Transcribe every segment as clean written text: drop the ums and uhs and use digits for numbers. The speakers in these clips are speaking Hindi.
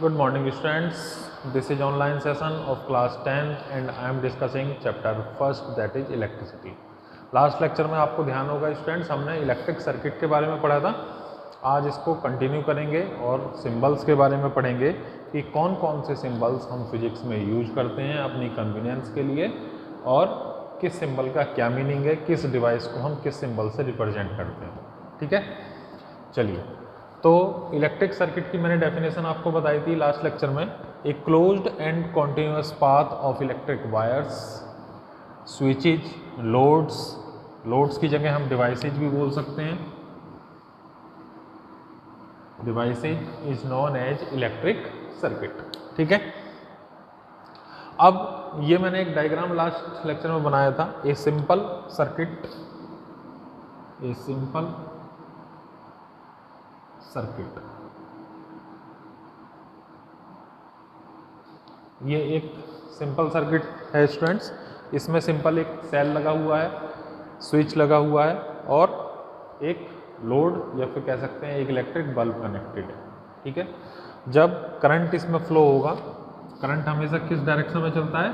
Good morning students, this is online session of class 10 and I am discussing chapter first that is electricity. Last lecture में आपको ध्यान होगा स्टूडेंट्स हमने इलेक्ट्रिक सर्किट के बारे में पढ़ा था। आज इसको कंटिन्यू करेंगे और सिंबल्स के बारे में पढ़ेंगे कि कौन कौन से सिंबल्स हम फिजिक्स में यूज करते हैं अपनी कन्वीनियंस के लिए और किस सिंबल का क्या मीनिंग है, किस डिवाइस को हम किस सिंबल से रिप्रेजेंट करते हैं। ठीक है, चलिए। तो इलेक्ट्रिक सर्किट की मैंने डेफिनेशन आपको बताई थी लास्ट लेक्चर में। A closed and continuous path of electric wires, switches, loads की जगह हम डिवाइसेज भी बोल सकते हैं। Devices is known as electric circuit. ठीक है, अब ये मैंने एक डायग्राम लास्ट लेक्चर में बनाया था। ए सिंपल सर्किट, ये एक सिंपल सर्किट है स्टूडेंट्स। इसमें सिंपल एक सेल लगा हुआ है, स्विच लगा हुआ है और एक लोड या फिर कह सकते हैं एक इलेक्ट्रिक बल्ब कनेक्टेड है। ठीक है, जब करंट इसमें फ्लो होगा, करंट हमेशा किस डायरेक्शन में चलता है?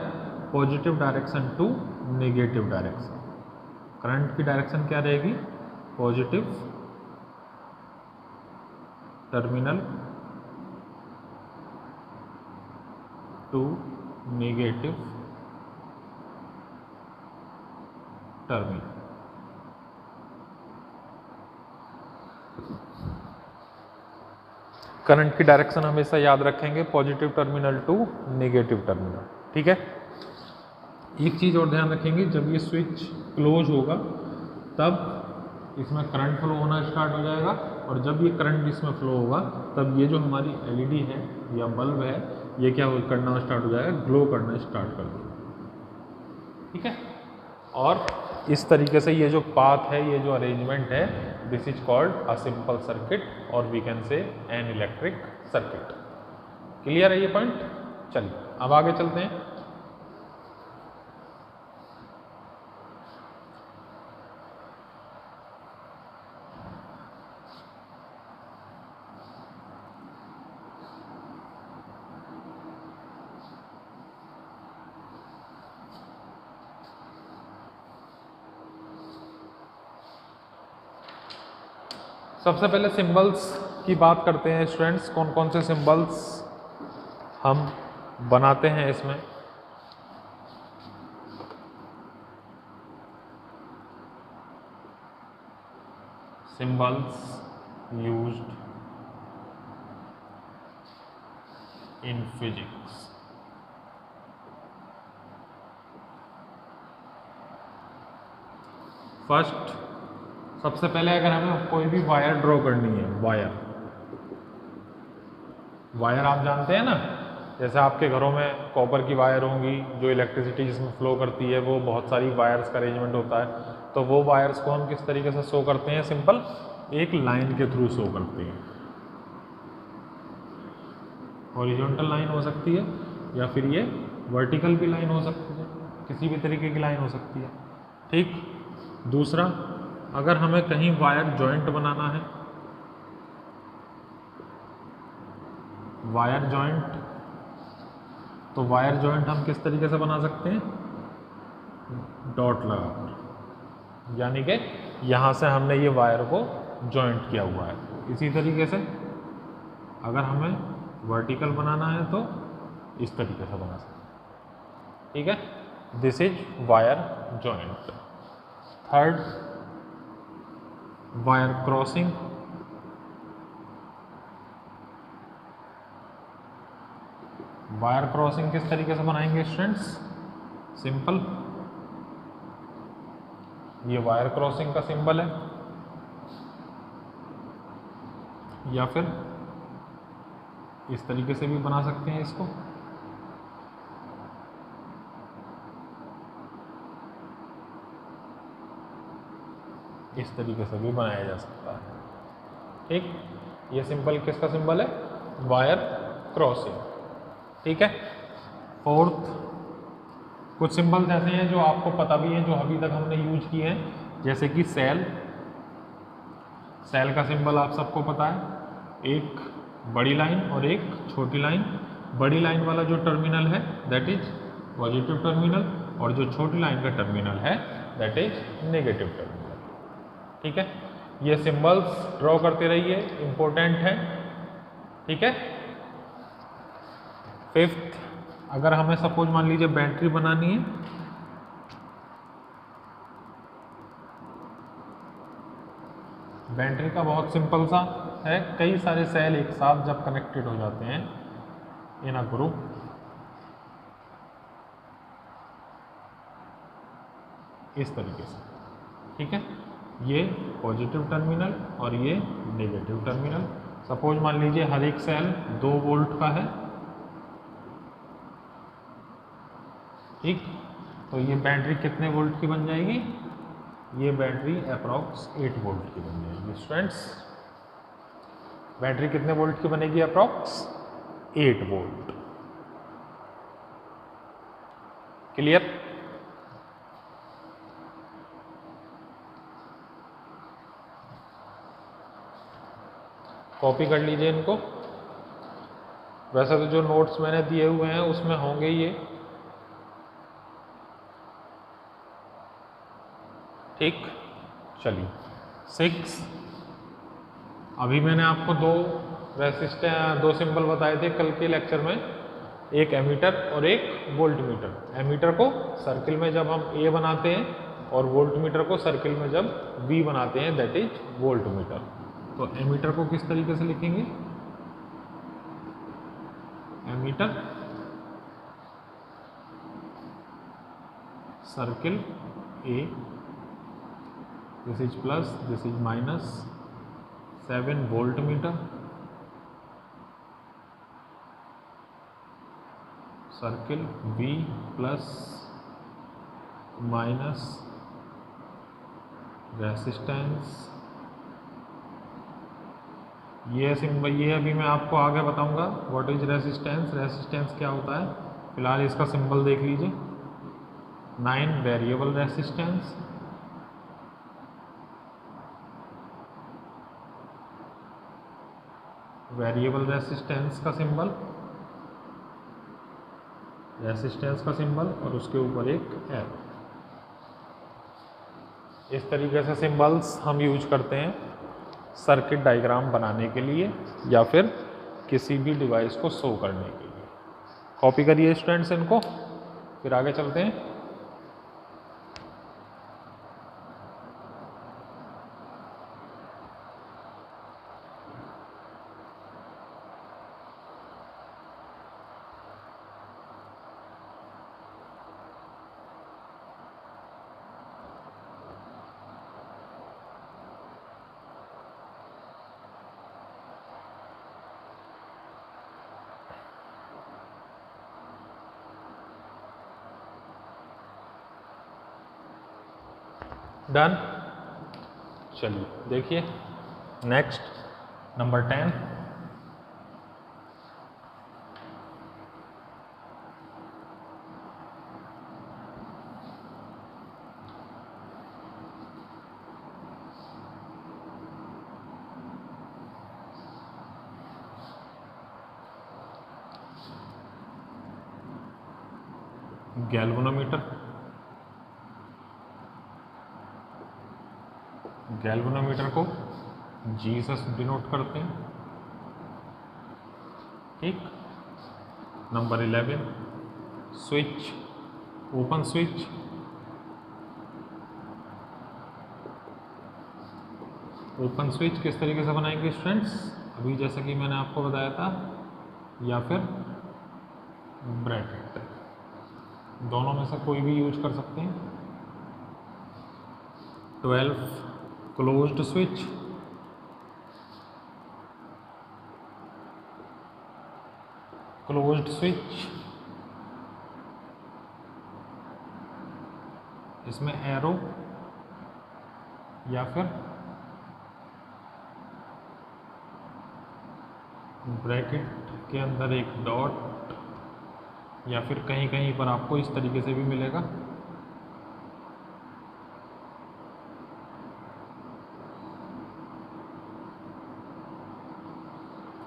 Positive direction to negative direction. Current की डायरेक्शन क्या रहेगी? Positive terminal to negative terminal. Current की डायरेक्शन हमेशा याद रखेंगे, positive terminal to negative terminal. ठीक है, एक चीज़ और ध्यान रखेंगे, जब ये स्विच क्लोज होगा तब इसमें करंट फ्लो होना स्टार्ट हो जाएगा और जब ये करंट इसमें फ्लो होगा तब ये जो हमारी एलईडी है या बल्ब है ये क्या करना स्टार्ट हो जाएगा? ग्लो करना स्टार्ट कर देगा। ठीक है, और इस तरीके से ये जो पाथ है, ये जो अरेंजमेंट है, this is called a simple circuit और we can say an electric circuit. Clear है ये पॉइंट? चलिए अब आगे चलते हैं। सबसे पहले सिंबल्स की बात करते हैं स्टूडेंट्स। कौन कौन से सिंबल्स हम बनाते हैं इसमें? Symbols used in physics. First, सबसे पहले अगर हमें कोई भी वायर ड्रॉ करनी है, वायर आप जानते हैं ना, जैसे आपके घरों में कॉपर की वायर होंगी जो इलेक्ट्रिसिटी जिसमें फ्लो करती है, वो बहुत सारी वायर्स का अरेंजमेंट होता है। तो वो वायर्स को हम किस तरीके से शो करते हैं? सिंपल एक लाइन के थ्रू शो करते हैं। हॉरिजॉन्टल लाइन हो सकती है या फिर ये वर्टिकल भी लाइन हो सकती है, किसी भी तरीके की लाइन हो सकती है। ठीक, दूसरा, अगर हमें कहीं वायर जॉइंट बनाना है, वायर जॉइंट, तो वायर जॉइंट हम किस तरीके से बना सकते हैं? डॉट लगाकर, यानी कि यहाँ से हमने ये वायर को जॉइंट किया हुआ है। इसी तरीके से अगर हमें वर्टिकल बनाना है तो इस तरीके से बना सकते हैं। ठीक है, this is wire joint. Third, wire crossing. Wire crossing किस तरीके से बनाएंगे स्टूडेंट्स? सिंपल, ये वायर क्रॉसिंग का सिंबल है, या फिर इस तरीके से भी बना सकते हैं इसको। इस तरीके से भी बनाया जा सकता है। ठीक, ये सिंपल किसका सिंबल है? Wire crossing. ठीक है, फोर्थ, कुछ सिंबल्स ऐसे हैं जो आपको पता भी हैं, जो अभी तक हमने यूज किए हैं, जैसे कि सेल का सिंबल आप सबको पता है। एक बड़ी लाइन और एक छोटी लाइन। बड़ी लाइन वाला जो टर्मिनल है दैट इज पॉजिटिव टर्मिनल, और जो छोटी लाइन का टर्मिनल है दैट इज नेगेटिव टर्मिनल। ठीक है, ये सिंबल्स ड्रॉ करते रहिए, इंपॉर्टेंट है। ठीक है। फिफ्थ, अगर हमें सपोज मान लीजिए बैटरी बनानी है, बैटरी का बहुत सिंपल सा है, कई सारे सेल एक साथ जब कनेक्टेड हो जाते हैं इन अ ग्रुप, इस तरीके से। ठीक है, ये पॉजिटिव टर्मिनल और ये नेगेटिव टर्मिनल। सपोज मान लीजिए हर एक सेल 2 वोल्ट का है। ठीक, तो ये बैटरी कितने वोल्ट की बन जाएगी? ये बैटरी अप्रॉक्स 8 वोल्ट की बन जाएगी स्टूडेंट्स। बैटरी कितने वोल्ट की बनेगी? Approx 8 volt. क्लियर? कॉपी कर लीजिए इनको। वैसे तो जो नोट्स मैंने दिए हुए हैं उसमें होंगे ये। ठीक, चलिए 6, अभी मैंने आपको दो सिंबल बताए थे कल के लेक्चर में, एक एमीटर और एक वोल्ट मीटर। एमीटर को सर्किल में जब हम ए बनाते हैं और वोल्ट मीटर को सर्किल में जब बी बनाते हैं दैट इज वोल्ट मीटर। तो एमीटर को किस तरीके से लिखेंगे? Ammeter circle A, this is plus, this is minus, 7 voltmeter circle V plus minus resistance. ये सिंबल, ये अभी मैं आपको आगे बताऊंगा व्हाट इज रेसिस्टेंस, रेसिस्टेंस क्या होता है। फिलहाल इसका सिंबल देख लीजिए, 9 वेरिएबल रेसिस्टेंस, वेरिएबल रेसिस्टेंस का सिंबल, रेसिस्टेंस का सिंबल और उसके ऊपर एक एरो। इस तरीके से सिंबल्स हम यूज करते हैं सर्किट डायग्राम बनाने के लिए या फिर किसी भी डिवाइस को शो करने के लिए। कॉपी करिए स्टूडेंट्स इनको, फिर आगे चलते हैं। डन, चलिए देखिए नेक्स्ट नंबर 10। गैल्वेनोमीटर, गैल्वेनोमीटर को G से डिनोट करते हैं। ठीक, number 11 switch, open switch, open switch किस तरीके से बनाएंगे स्टूडेंट्स? अभी जैसा कि मैंने आपको बताया था, या फिर ब्रैकेट, दोनों में से कोई भी यूज कर सकते हैं। 12 क्लोज्ड स्विच, क्लोज्ड स्विच, इसमें एरो या फिर ब्रैकेट के अंदर एक डॉट, या फिर कहीं कहीं पर आपको इस तरीके से भी मिलेगा।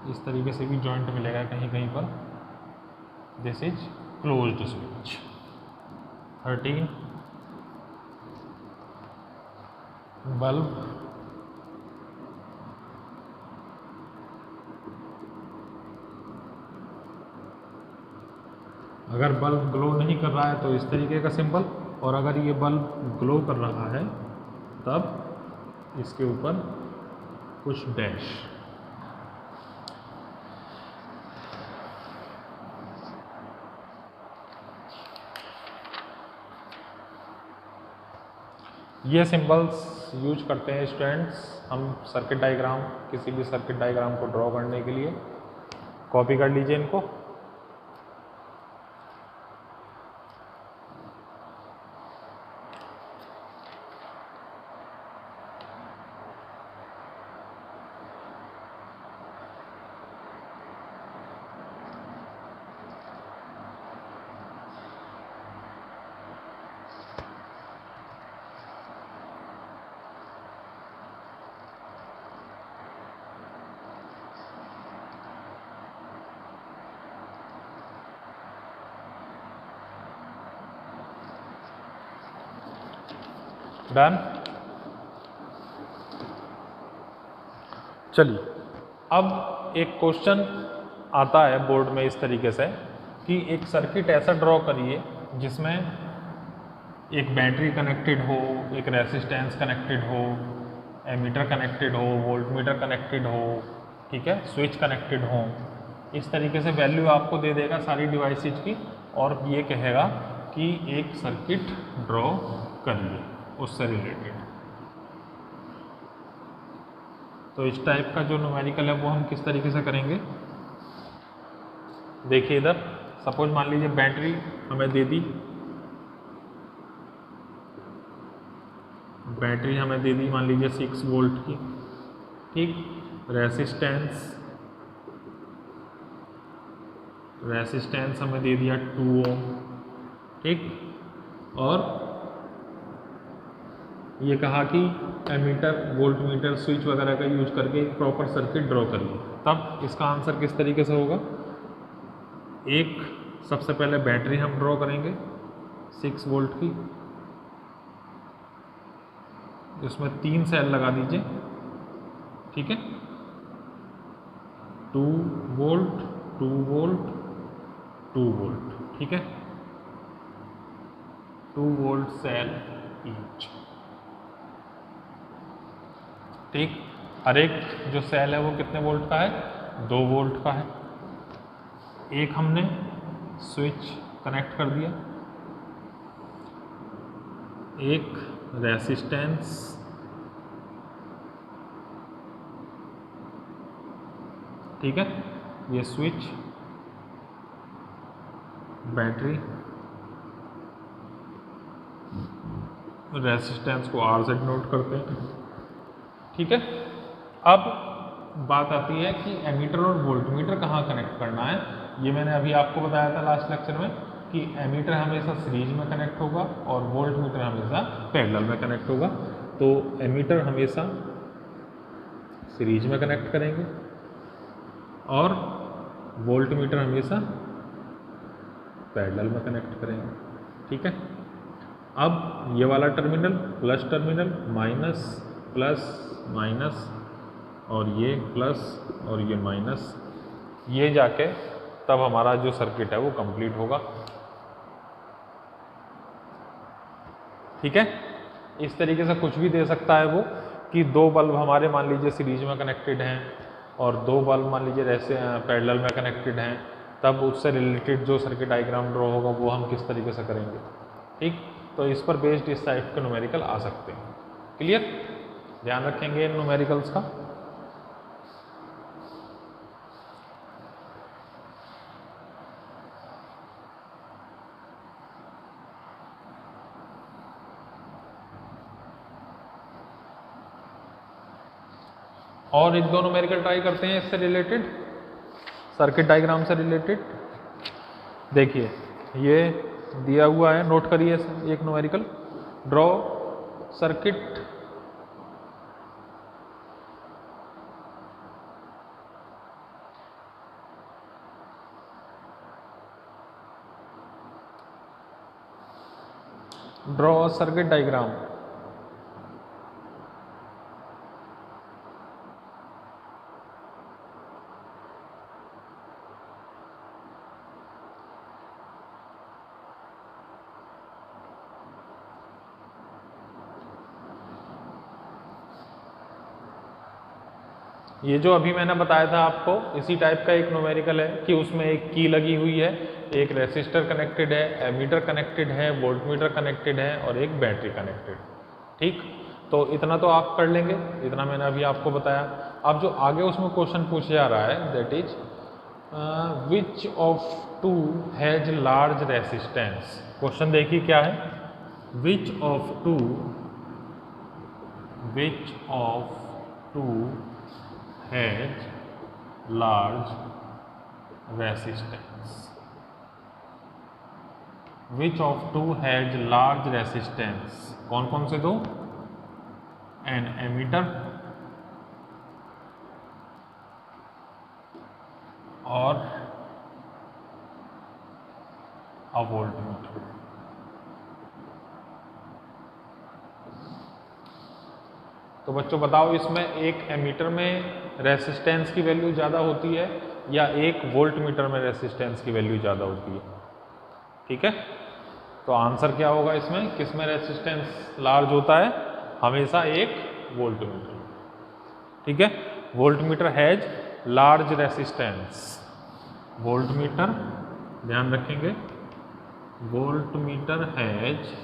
इस तरीके से भी जॉइंट मिलेगा कहीं कहीं पर। This is closed switch. 13 bulb अगर बल्ब ग्लो नहीं कर रहा है तो इस तरीके का सिंबल, और अगर ये बल्ब ग्लो कर रहा है तब इसके ऊपर कुछ डैश। ये सिंबल्स यूज करते हैं स्टूडेंट्स हम सर्किट डायग्राम, किसी भी सर्किट डायग्राम को ड्रॉ करने के लिए। कॉपी कर लीजिए इनको। डन। चलिए अब एक क्वेश्चन आता है बोर्ड में इस तरीके से कि एक सर्किट ऐसा ड्रॉ करिए जिसमें एक बैटरी कनेक्टेड हो, एक रेसिस्टेंस कनेक्टेड हो, एमीटर कनेक्टेड हो, वोल्टमीटर कनेक्टेड हो, ठीक है, स्विच कनेक्टेड हो। इस तरीके से वैल्यू आपको दे देगा सारी डिवाइसेज की, और ये कहेगा कि एक सर्किट ड्रॉ करिए उससे रिलेटेड। तो इस टाइप का जो न्यूमेरिकल है वो हम किस तरीके से करेंगे, देखिए इधर सपोज मान लीजिए बैटरी हमें दे दी, मान लीजिए 6 वोल्ट की, ठीक। रेसिस्टेंस हमें दे दिया 2 ओम, ठीक। और ये कहा कि एमीटर, वोल्टमीटर, स्विच वगैरह का यूज करके एक प्रॉपर सर्किट ड्रॉ करिए। तब इसका आंसर किस तरीके से होगा, एक सबसे पहले बैटरी हम ड्रॉ करेंगे 6 वोल्ट की, इसमें 3 सेल लगा दीजिए, ठीक है। 2 वोल्ट 2 वोल्ट 2 वोल्ट, ठीक है, 2 वोल्ट सेल ईच, ठीक। हर एक जो सेल है वो कितने वोल्ट का है, 2 वोल्ट का है। एक हमने स्विच कनेक्ट कर दिया, एक रेसिस्टेंस, ठीक है, ये स्विच, बैटरी, रेसिस्टेंस को R से डिनोट करते हैं, ठीक है। अब बात आती है कि एमीटर और वोल्टमीटर कहाँ कनेक्ट करना है। ये मैंने अभी आपको बताया था लास्ट लेक्चर में कि एमीटर हमेशा सीरीज में कनेक्ट होगा और वोल्टमीटर हमेशा पैरेलल में कनेक्ट होगा। तो एमीटर हमेशा सीरीज में कनेक्ट करेंगे और वोल्टमीटर हमेशा पैरेलल में कनेक्ट करेंगे, ठीक है। अब ये वाला terminal plus terminal, minus plus minus, और ये प्लस और ये माइनस, ये जाके तब हमारा जो सर्किट है वो कंप्लीट होगा, ठीक है। इस तरीके से कुछ भी दे सकता है वो कि 2 बल्ब हमारे मान लीजिए सीरीज में कनेक्टेड हैं और 2 बल्ब मान लीजिए ऐसे पैरेलल में कनेक्टेड हैं, तब उससे रिलेटेड जो सर्किट डायग्राम ड्रॉ होगा वो हम किस तरीके से करेंगे, ठीक। तो इस पर बेस्ड इस टाइप के न्यूमेरिकल आ सकते हैं। क्लियर, ध्यान रखेंगे इन न्यूमेरिकल्स का। और एक दो न्यूमेरिकल ट्राई करते हैं इससे रिलेटेड, सर्किट डायग्राम से रिलेटेड। देखिए ये दिया हुआ है, नोट करिए एक numerical, draw circuit draw a circuit diagram. ये जो अभी मैंने बताया था आपको, इसी टाइप का एक न्यूमेरिकल है कि उसमें एक की लगी हुई है, एक रेसिस्टर कनेक्टेड है, एमीटर कनेक्टेड है, वोल्टमीटर कनेक्टेड है और एक बैटरी कनेक्टेड। ठीक, तो इतना तो आप कर लेंगे, इतना मैंने अभी आपको बताया। अब जो आगे उसमें क्वेश्चन पूछा जा रहा है, that is which of two has large resistance. Question देखिए क्या है, which of two has large resistance, which of two has large resistance। कौन कौन से दो, an emitter और a voltmeter। तो बच्चों बताओ, इसमें एक एमीटर में रेसिस्टेंस की वैल्यू ज़्यादा होती है या एक वोल्ट मीटर में रेसिस्टेंस की वैल्यू ज़्यादा होती है? ठीक है, तो आंसर क्या होगा इसमें, किस में रेसिस्टेंस लार्ज होता है? हमेशा एक वोल्ट मीटर। ठीक है, volt meter has large resistance. Volt meter, ध्यान रखेंगे, volt meter has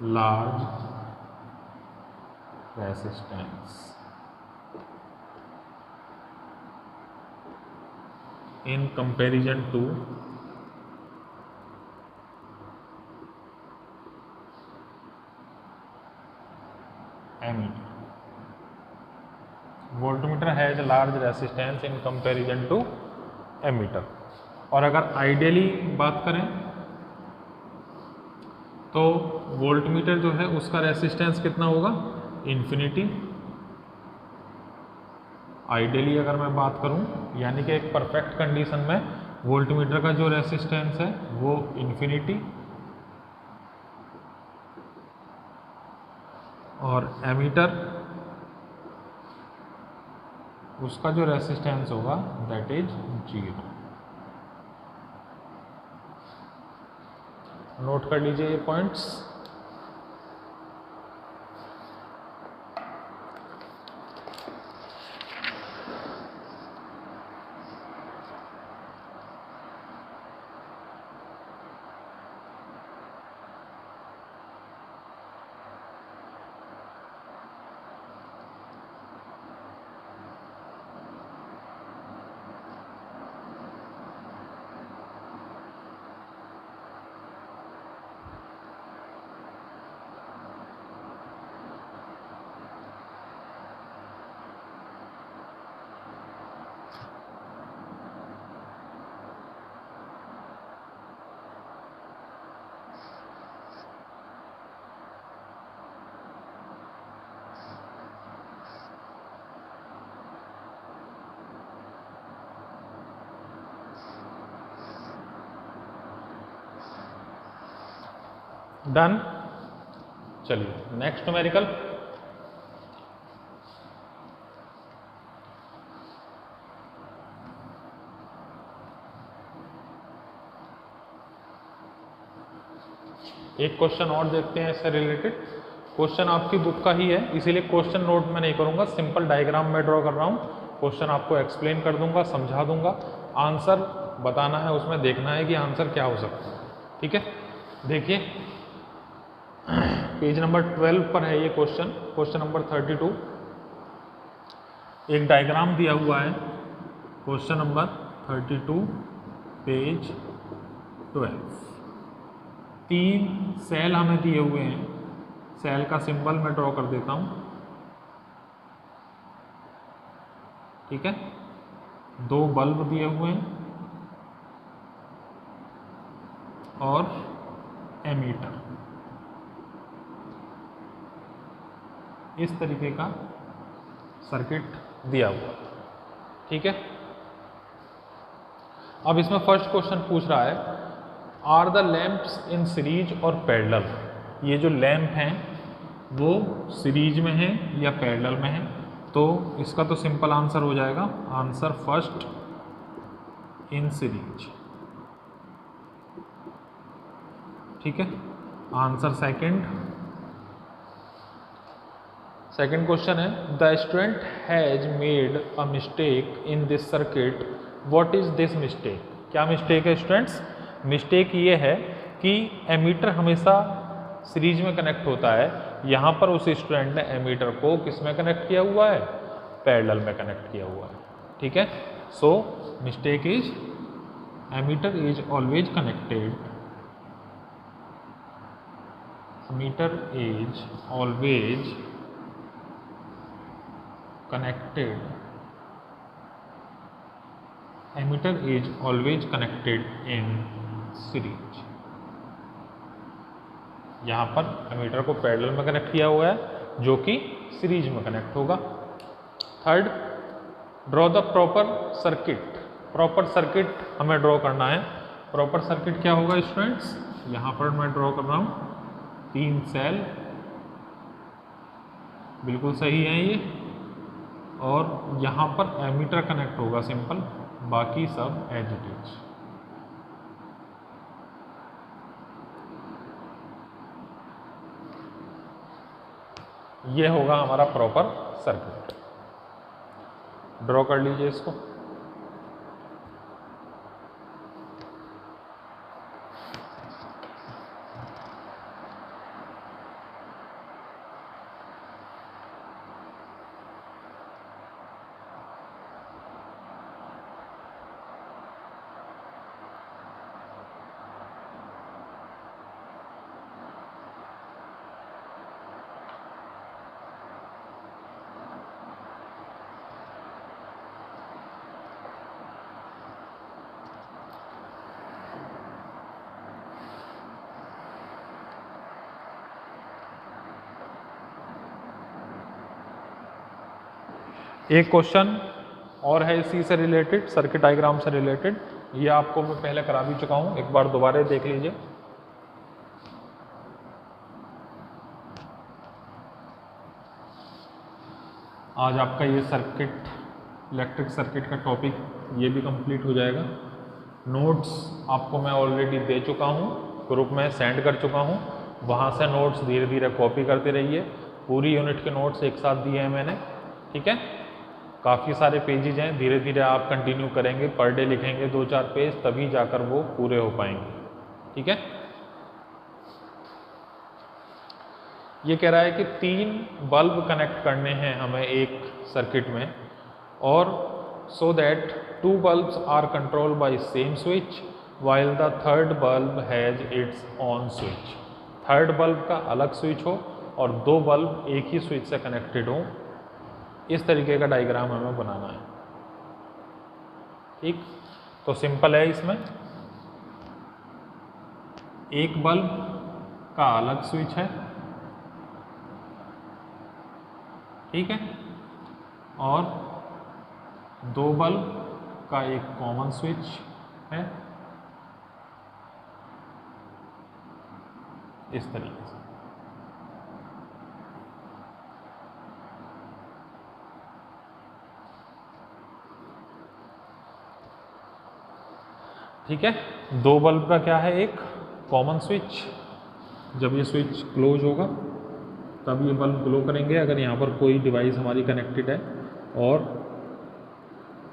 large resistance in comparison to ammeter। voltmeter has a large resistance in comparison to ammeter। और अगर आइडियली बात करें तो वोल्टमीटर जो है उसका रेसिस्टेंस कितना होगा, इन्फिनिटी। आइडियली अगर मैं बात करूं, यानी कि एक परफेक्ट कंडीशन में वोल्टमीटर का जो रेसिस्टेंस है वो इन्फिनिटी, और एमीटर उसका जो रेसिस्टेंस होगा दैट इज 0। नोट कर लीजिए ये पॉइंट्स। डन। चलिए नेक्स्ट न्यूमेरिकल। एक क्वेश्चन और देखते हैं इससे रिलेटेड। क्वेश्चन आपकी बुक का ही है, इसीलिए क्वेश्चन नोट में नहीं करूंगा, सिंपल डायग्राम में ड्रॉ कर रहा हूँ। क्वेश्चन आपको एक्सप्लेन कर दूंगा, समझा दूंगा, आंसर बताना है, उसमें देखना है कि आंसर क्या हो सकता है। ठीक है, देखिए पेज नंबर 12 पर है ये क्वेश्चन, क्वेश्चन नंबर 32। एक डायग्राम दिया हुआ है, क्वेश्चन नंबर 32 पेज 12। 3 सेल हमें दिए हुए हैं, सेल का सिंबल मैं ड्रॉ कर देता हूं। ठीक है, 2 बल्ब दिए हुए हैं और एमीटर। इस तरीके का सर्किट दिया हुआ। ठीक है, अब इसमें फर्स्ट क्वेश्चन पूछ रहा है, are the lamps in series और पैरेलल। ये जो लैंप हैं वो सीरीज में है या पैरेलल में है, तो इसका तो सिंपल आंसर हो जाएगा, आंसर फर्स्ट इन सीरीज। ठीक है, आंसर सेकंड क्वेश्चन है, the student has made a mistake in this circuit, what is this mistake. क्या मिस्टेक है स्टूडेंट्स? मिस्टेक ये है कि एमीटर हमेशा सीरीज में कनेक्ट होता है, यहाँ पर उस स्टूडेंट ने एमीटर को किस में कनेक्ट किया हुआ है? पैरेलल में कनेक्ट किया हुआ है। ठीक है, so mistake is ammeter is always connected, ammeter is always connected, emitter is always connected in series। यहाँ पर एमीटर को पैरेलल में कनेक्ट किया हुआ है जो कि सीरीज में कनेक्ट होगा। Third, draw the proper circuit. Proper circuit हमें ड्रॉ करना है। प्रॉपर सर्किट क्या होगा स्टूडेंट्स? यहाँ पर मैं ड्रॉ कर रहा हूँ 3 सेल, बिल्कुल सही है ये, और यहाँ पर एमीटर कनेक्ट होगा सिंपल, बाकी सब एज इट इज। ये होगा हमारा प्रॉपर सर्किट। ड्रॉ कर लीजिए इसको। एक क्वेश्चन और है इसी से रिलेटेड, सर्किट डायग्राम से रिलेटेड। ये आपको मैं पहले करा भी चुका हूँ, एक बार दोबारा देख लीजिए। आज आपका ये सर्किट, इलेक्ट्रिक सर्किट का टॉपिक ये भी कंप्लीट हो जाएगा। नोट्स आपको मैं ऑलरेडी दे चुका हूँ, ग्रुप में सेंड कर चुका हूँ, वहाँ से नोट्स धीरे धीरे कॉपी करते रहिए। पूरी यूनिट के नोट्स एक साथ दिए हैं मैंने। ठीक है, काफ़ी सारे पेजेज हैं, धीरे धीरे आप कंटिन्यू करेंगे, पर डे लिखेंगे 2-4 पेज, तभी जाकर वो पूरे हो पाएंगे। ठीक है, ये कह रहा है कि 3 बल्ब कनेक्ट करने हैं हमें एक सर्किट में, और so that 2 bulbs are controlled by same switch while the third bulb has its own switch. Third bulb का अलग स्विच हो और 2 बल्ब एक ही स्विच से कनेक्टेड हो, इस तरीके का डायग्राम हमें बनाना है। ठीक, तो सिंपल है, इसमें एक बल्ब का अलग स्विच है, ठीक है, और 2 बल्ब का एक कॉमन स्विच है, इस तरीके से। ठीक है, 2 बल्ब का क्या है, एक कॉमन स्विच, जब ये स्विच क्लोज होगा तब ये बल्ब ग्लो करेंगे अगर यहाँ पर कोई डिवाइस हमारी कनेक्टेड है, और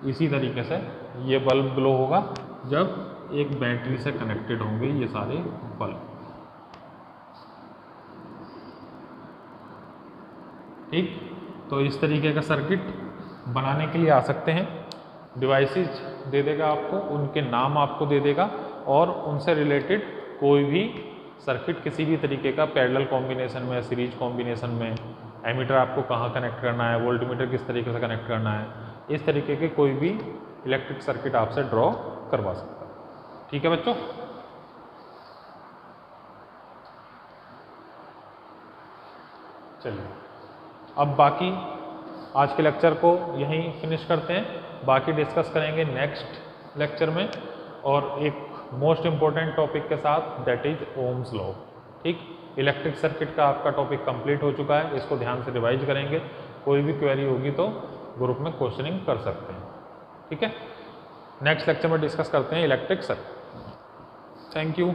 इसी तरीके से ये बल्ब ग्लो होगा जब एक बैटरी से कनेक्टेड होंगे ये सारे बल्ब। ठीक, तो इस तरीके का सर्किट बनाने के लिए आ सकते हैं। डिवाइसेस दे देगा आपको, उनके नाम आपको दे देगा, और उनसे रिलेटेड कोई भी सर्किट किसी भी तरीके का पैरेलल कॉम्बिनेशन में, सीरीज कॉम्बिनेशन में, एमीटर आपको कहाँ कनेक्ट करना है, वोल्टमीटर किस तरीके से कनेक्ट करना है, इस तरीके के कोई भी इलेक्ट्रिक सर्किट आपसे ड्रॉ करवा सकता है। ठीक है बच्चों, चलिए अब बाकी आज के लेक्चर को यहीं फिनिश करते हैं, बाकी डिस्कस करेंगे नेक्स्ट लेक्चर में, और एक मोस्ट इम्पॉर्टेंट टॉपिक के साथ, दैट इज ओम्स लॉ। ठीक, इलेक्ट्रिक सर्किट का आपका टॉपिक कंप्लीट हो चुका है, इसको ध्यान से रिवाइज करेंगे। कोई भी क्वेरी होगी तो ग्रुप में क्वेश्चनिंग कर सकते हैं, ठीक है। नेक्स्ट लेक्चर में डिस्कस करते हैं इलेक्ट्रिक सर्किट। Thank you.